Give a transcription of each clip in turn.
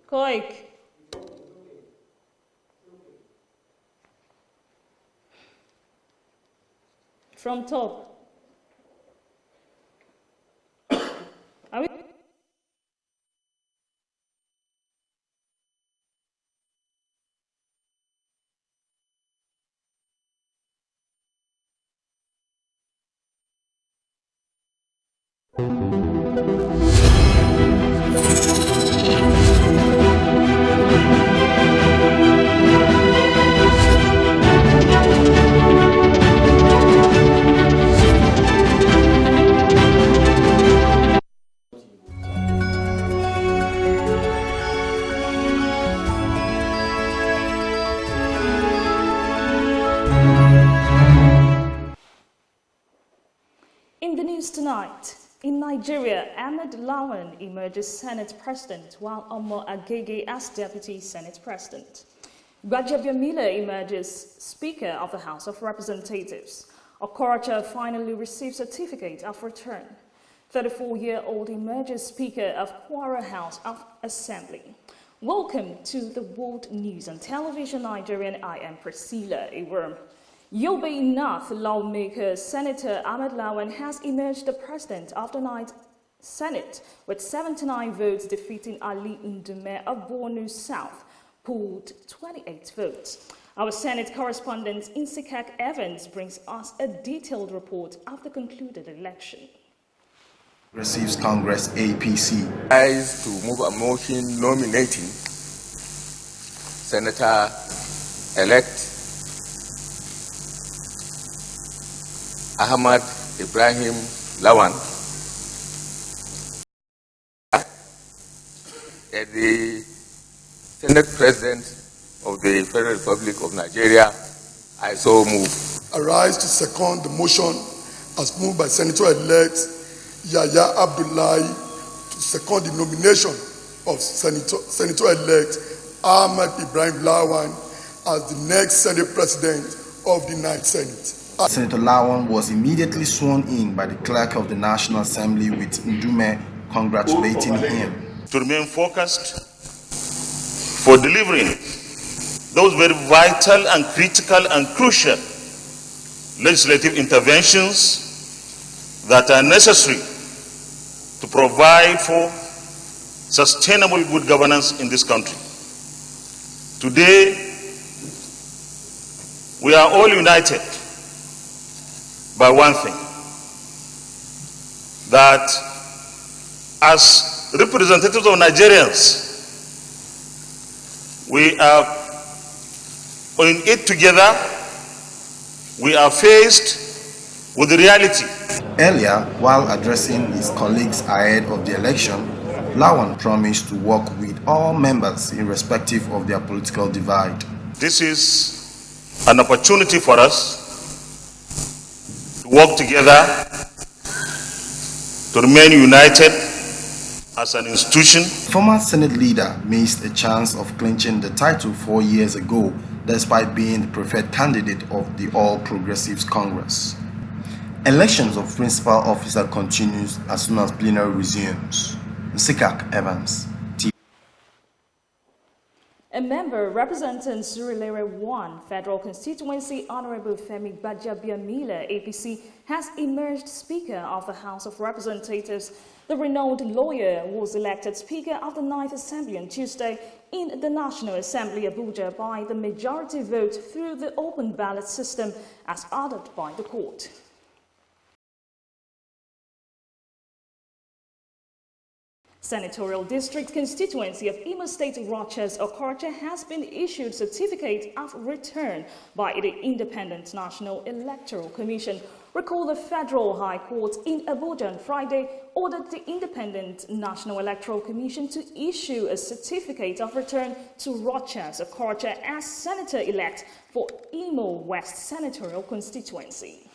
Koik. From top. Are we? In the news tonight, in Nigeria, Ahmed Lawan emerges Senate President, while Omo Agege as Deputy Senate President. Gbajabiamila emerges Speaker of the House of Representatives. Okorocha finally receives certificate of return. 34-year-old emerges Speaker of Kwara House of Assembly. Welcome to the World News on Television Nigerian. I am Priscilla Eworm. Yobe North lawmaker Senator Ahmed Lawan has emerged the president of the Ninth Senate with 79 votes, defeating Ali Ndume of Borno South, pooled 28 votes. Our Senate correspondent Insikak Evans brings us a detailed report of the concluded election. Receives Congress APC. To move a motion nominating Senator-elect Ahmad Ibrahim Lawan as the Senate President of the Federal Republic of Nigeria. I so move. I rise to second the motion as moved by Senator-elect Yahya Abdullahi to second the nomination of Senator-elect Ahmad Ibrahim Lawan as the next Senate President of the Ninth Senate. Senator Lawan was immediately sworn in by the Clerk of the National Assembly, with Ndume congratulating him. To remain focused for delivering those very vital and critical and crucial legislative interventions that are necessary to provide for sustainable good governance in this country. Today, we are all united by one thing, that as representatives of Nigerians, we are in it together. We are faced with the reality. Earlier, while addressing his colleagues ahead of the election, Lawan promised to work with all members irrespective of their political divide. This is an opportunity for us to work together, to remain united as an institution. Former Senate leader missed a chance of clinching the title 4 years ago, despite being the preferred candidate of the All Progressives Congress. Elections of principal officer continues as soon as plenary resumes. Sikak Evans. A member representing Surulere 1 Federal Constituency, Honorable Femi Gbajabiamila, APC, has emerged Speaker of the House of Representatives. The renowned lawyer was elected Speaker of the Ninth Assembly on Tuesday in the National Assembly, Abuja, by the majority vote through the open ballot system as ordered by the court. Senatorial District Constituency of Imo State, Rochas Okorocha has been issued certificate of return by the Independent National Electoral Commission. Recall the Federal High Court in Abuja on Friday ordered the Independent National Electoral Commission to issue a certificate of return to Rochas Okorocha as Senator-elect for Imo West Senatorial Constituency.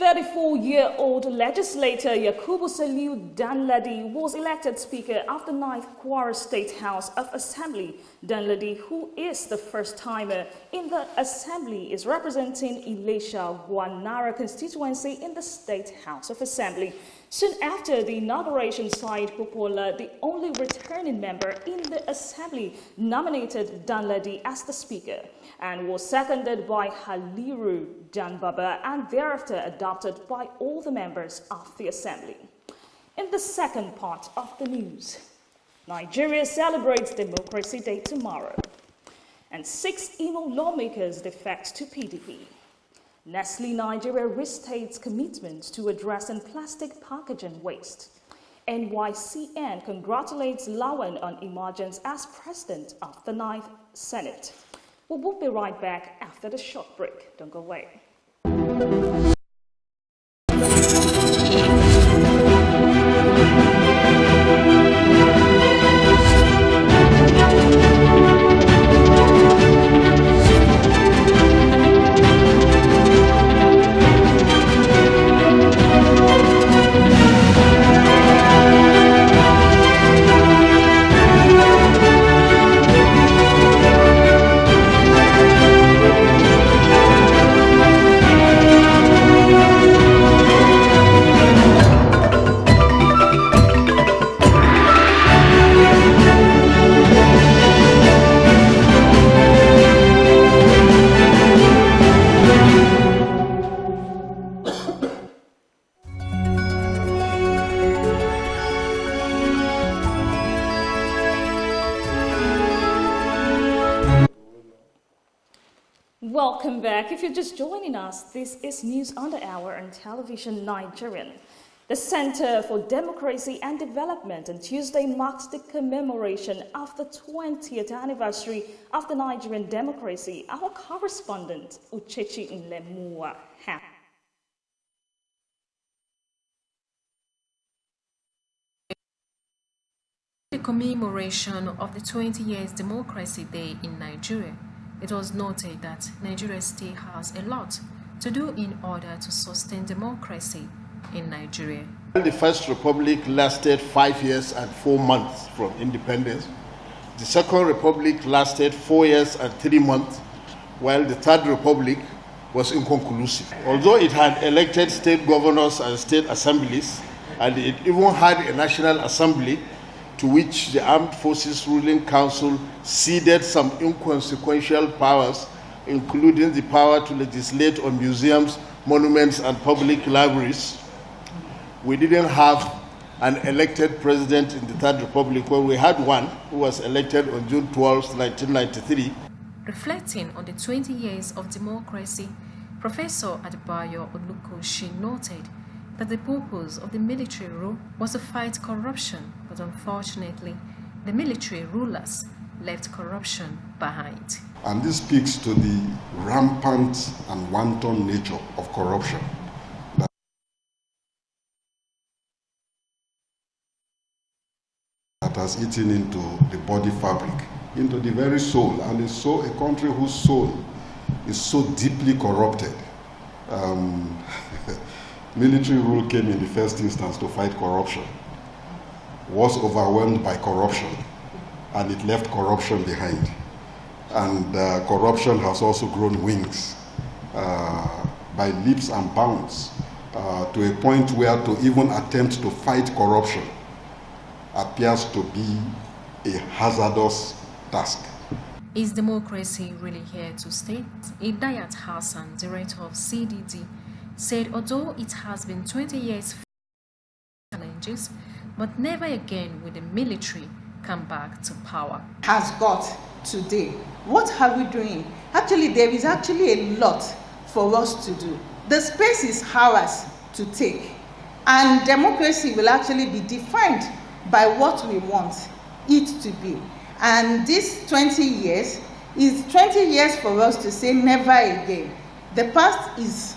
34-year-old legislator Yakubu Saliu Danladi was elected Speaker of the 9th Kwara State House of Assembly. Danladi, who is the first-timer in the Assembly, is representing Ilesha Gwanara constituency in the State House of Assembly. Soon after the inauguration, Said Popola, the only returning member in the Assembly, nominated Danladi as the Speaker and was seconded by Haliru Janbaba and thereafter adopted by all the members of the Assembly. In the second part of the news, Nigeria celebrates Democracy Day tomorrow, and 6 Imo lawmakers defect to PDP. Nestle Nigeria restates commitment to addressing plastic packaging waste. NYCN congratulates Lawan on emergence as president of the 9th Senate. We will be right back after the short break. Don't go away. Welcome back. If you're just joining us, this is News on the Hour on Television Nigerian. The Center for Democracy and Development on Tuesday marks the commemoration of the 20th anniversary of the Nigerian democracy. Our correspondent, Uchechi Nlemua, has. The commemoration of the 20 years Democracy Day in Nigeria, it was noted that Nigeria still has a lot to do in order to sustain democracy in Nigeria. The First Republic lasted 5 years and 4 months from independence. The Second Republic lasted 4 years and 3 months, while the Third Republic was inconclusive. Although it had elected state governors and state assemblies, and it even had a national assembly to which the Armed Forces Ruling Council ceded some inconsequential powers, including the power to legislate on museums, monuments, and public libraries. We didn't have an elected president in the Third Republic, where we had one who was elected on June 12, 1993. Reflecting on the 20 years of democracy, Professor Adebayo Olukoshi noted that the purpose of the military rule was to fight corruption, but unfortunately, the military rulers left corruption behind. And this speaks to the rampant and wanton nature of corruption that has eaten into the body fabric, into the very soul, and is so a country whose soul is so deeply corrupted. Military rule came in the first instance to fight corruption, was overwhelmed by corruption, and it left corruption behind. And corruption has also grown wings by leaps and bounds to a point where to even attempt to fight corruption appears to be a hazardous task. Is democracy really here to stay? Idayat Hassan, director of CDD, said although it has been 20 years of challenges, but never again will the military come back to power. Has got today. What are we doing? Actually, there is actually a lot for us to do. The space is ours to take, and democracy will actually be defined by what we want it to be. And this 20 years is 20 years for us to say never again. The past is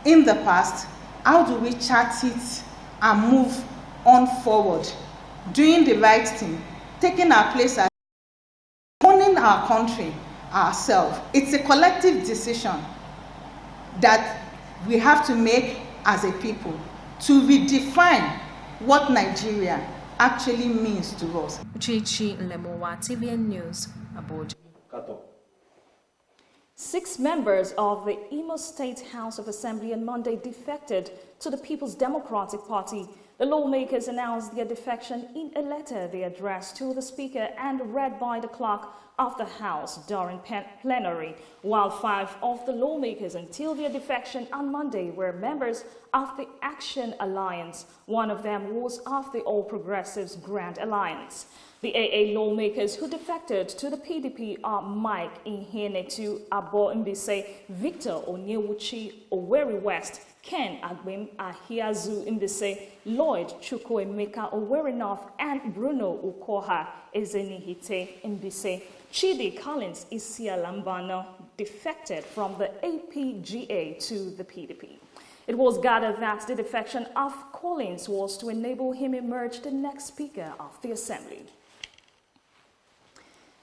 in the past. How do we chart it and move on forward? Doing the right thing, taking our place as owning our country ourselves. It's a collective decision that we have to make as a people to redefine what Nigeria actually means to us. Uchechi Lemowa, TVN News, Abuja. 6 members of the Imo State House of Assembly on Monday defected to the People's Democratic Party. The lawmakers announced their defection in a letter they addressed to the Speaker and read by the clerk of the House during plenary, while 5 of the lawmakers until their defection on Monday were members of the Action Alliance. One of them was of the All Progressives Grand Alliance. The AA lawmakers who defected to the PDP are Mike Ihenetu Abo Mbise, Victor Onyewuchi Owerri West, Ken Agbim Ahiazu Mbise, Lloyd Chukwuemeka Owerri North, and Bruno Ukoha Ezenihite Mbise. Chidi Collins Isialambano defected from the APGA to the PDP. It was gathered that the defection of Collins was to enable him emerge the next Speaker of the Assembly.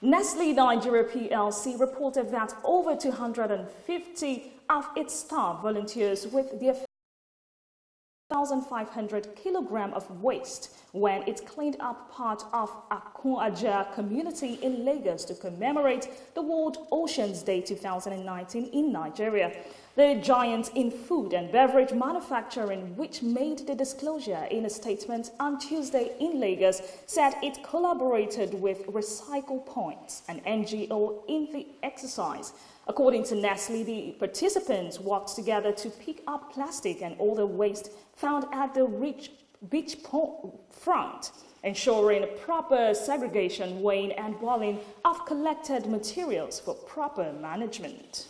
Nestle Nigeria PLC reported that over 250 of its staff volunteers with their 1,500 kilograms of waste when it cleaned up part of Akun Aja community in Lagos to commemorate the World Oceans Day 2019 in Nigeria. The giant in food and beverage manufacturing, which made the disclosure in a statement on Tuesday in Lagos, said it collaborated with Recycle Points, an NGO, in the exercise. According to Nestle, the participants worked together to pick up plastic and other waste found at the beach front, ensuring proper segregation, weighing and boiling of collected materials for proper management.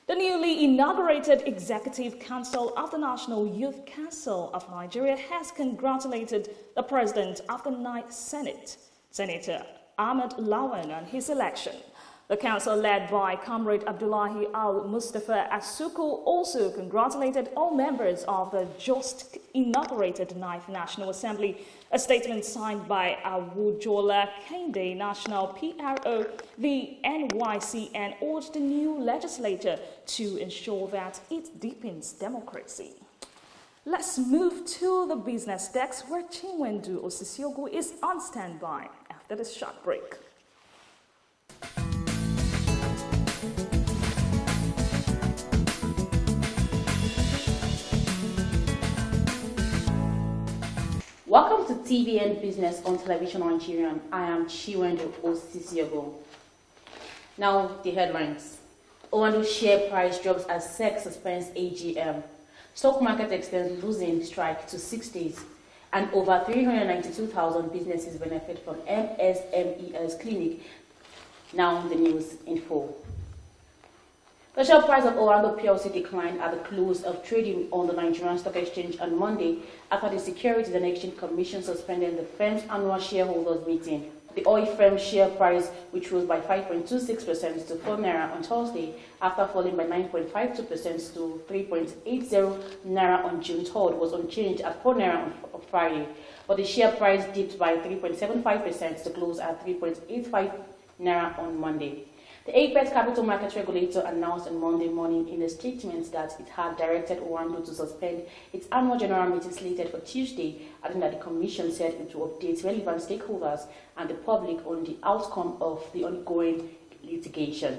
The newly inaugurated Executive Council of the National Youth Council of Nigeria has congratulated the President of the 9th Senate, Senator Ahmed Lawan, on his election. The council, led by Comrade Abdullahi Al-Mustafa Asuku, also congratulated all members of the just inaugurated 9th National Assembly. A statement signed by Awujola Kende, National PRO, the NYCN, urged the new legislature to ensure that it deepens democracy. Let's move to the business desk, where Chinwendu Osisiogu is on standby after this short break. Welcome to TVN Business on Television Nigerian. I am Chiwendu Osisiogo. Now, the headlines. Oando share price drops as SEC suspends AGM. Stock market extends losing strike to 6 days. And over 392,000 businesses benefit from MSMES clinic. Now, the news in full. The share price of Oando PLC declined at the close of trading on the Nigerian Stock Exchange on Monday after the Securities and Exchange Commission suspended the firm's annual shareholders meeting. The oil firm's share price, which rose by 5.26% to 4 naira on Thursday, after falling by 9.52% to 3.80 naira on June 3rd, was unchanged at 4 naira on Friday. But the share price dipped by 3.75% to close at 3.85 naira on Monday. The Apex Capital Markets Regulator announced on Monday morning in a statement that it had directed Oando to suspend its annual general meeting slated for Tuesday, adding that the Commission said it will update relevant stakeholders and the public on the outcome of the ongoing litigation.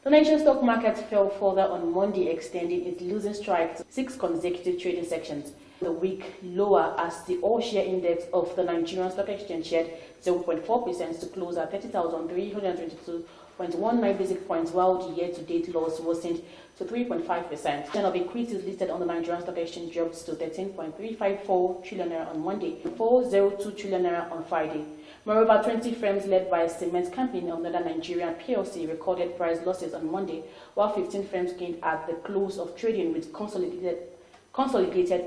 The Nigerian stock market fell further on Monday, extending its losing streak to 6 consecutive trading sessions. The week lower as the all-share index of the Nigerian Stock Exchange shed 0.4% to close at 30,322.19 basic points, while the year-to-date loss worsened to 3.5%. The of equities listed on the Nigerian Stock Exchange dropped to 13.354 trillion naira on Monday, 402 trillion naira on Friday. Moreover, 20 firms led by a cement company of Northern Nigerian PLC recorded price losses on Monday, while 15 firms gained at the close of trading, with consolidated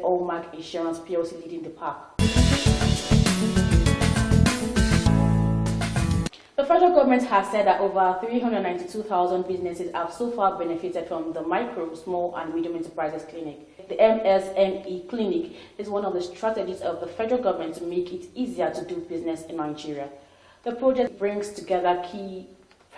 Allmark Insurance PLC leading the pack. The federal government has said that over 392,000 businesses have so far benefited from the Micro, Small and Medium Enterprises Clinic. The MSME Clinic is one of the strategies of the federal government to make it easier to do business in Nigeria. The project brings together key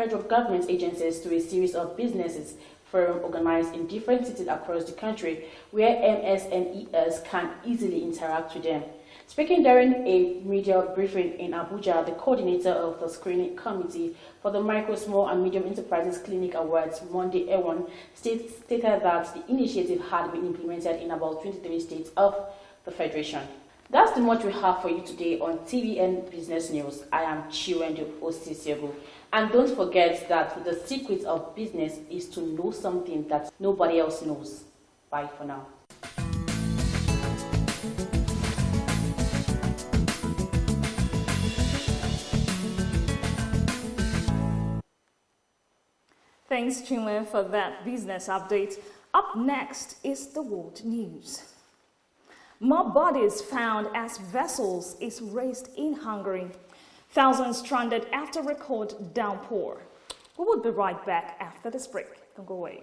federal government agencies to a series of businesses forum organized in different cities across the country where MSMEs can easily interact with them. Speaking during a media briefing in Abuja, the coordinator of the screening committee for the Micro, Small and Medium Enterprises Clinic Awards, Monday Ewan, stated that the initiative had been implemented in about 23 states of the Federation. That's the much we have for you today on TVN Business News. I am Chiwendo Osisiego. And don't forget that the secret of business is to know something that nobody else knows. Bye for now. Thanks, Chinwe, for that business update. Up next is the world news. More bodies found as vessels is raised in Hungary. Thousands stranded after record downpour. We will be right back after this break. Don't go away.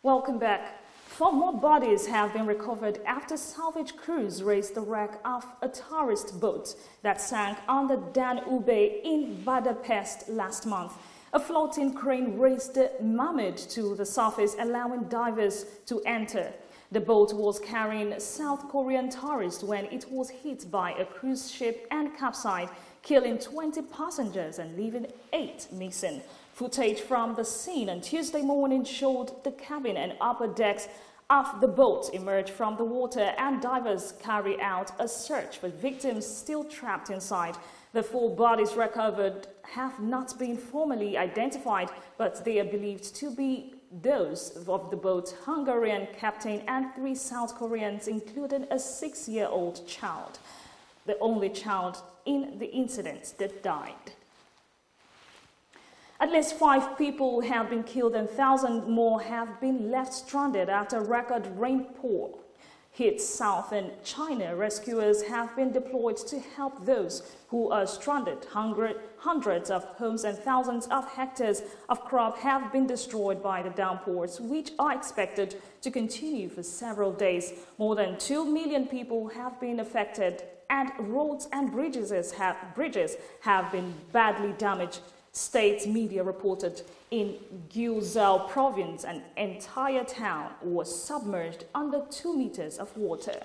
Welcome back. 4 more bodies have been recovered after salvage crews raised the wreck of a tourist boat that sank on the Danube in Budapest last month. A floating crane raised the mammoth to the surface, allowing divers to enter. The boat was carrying South Korean tourists when it was hit by a cruise ship and capsized, killing 20 passengers and leaving 8 missing. Footage from the scene on Tuesday morning showed the cabin and upper decks of the boat emerge from the water and divers carry out a search for victims still trapped inside. The 4 bodies recovered have not been formally identified, but they are believed to be those of the boat's Hungarian captain and 3 South Koreans, including a 6-year-old child, the only child in the incident that died. At least 5 people have been killed and thousands more have been left stranded after record rainfall hit southern China. Rescuers have been deployed to help those who are stranded. Hundreds of homes and thousands of hectares of crop have been destroyed by the downpours, which are expected to continue for several days. More than 2 million people have been affected, and roads and bridges have been badly damaged. State media reported in Guizhou province, an entire town was submerged under 2 meters of water.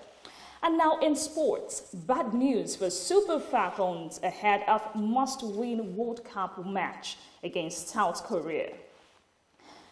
And now in sports, bad news for Super Falcons ahead of must-win World Cup match against South Korea.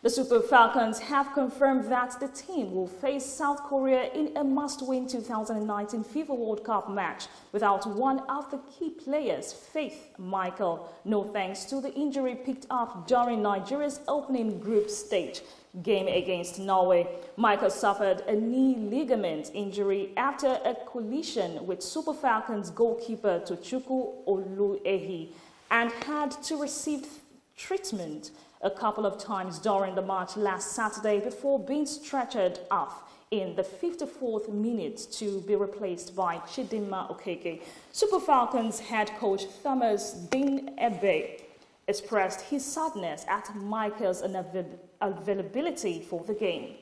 The Super Falcons have confirmed that the team will face South Korea in a must-win 2019 FIFA World Cup match without one of the key players, Faith Michael. No thanks to the injury picked up during Nigeria's opening group stage game against Norway. Michael suffered a knee ligament injury after a collision with Super Falcons goalkeeper Tochukwu Oluehi and had to receive treatment a couple of times during the match last Saturday before being stretchered off in the 54th minute to be replaced by Chidinma Okeke. Super Falcons head coach Thomas Dean Ebe expressed his sadness at Michael's unavailability for the game.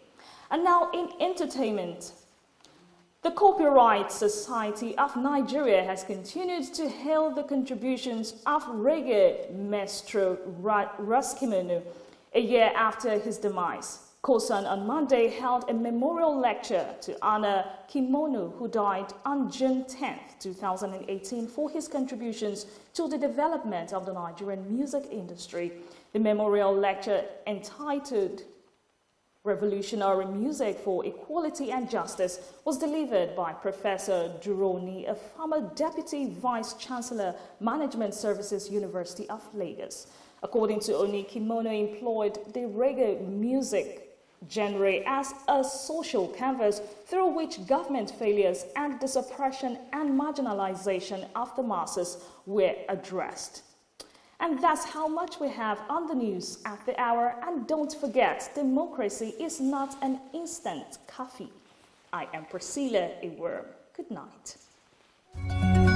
And now in entertainment, the Copyright Society of Nigeria has continued to hail the contributions of reggae maestro Raskimenu a year after his demise. Kosan on Monday held a memorial lecture to honor Kimono, who died on June 10, 2018, for his contributions to the development of the Nigerian music industry. The memorial lecture, entitled Revolutionary Music for Equality and Justice was delivered by Professor Duroni, a former Deputy Vice-Chancellor, Management Services, University of Lagos. According to Oni, Kimono employed the reggae music genre as a social canvas through which government failures and the suppression and marginalization of the masses were addressed. And that's how much we have on the news at the hour. And don't forget, democracy is not an instant coffee. I am Priscilla Eworm. Good night.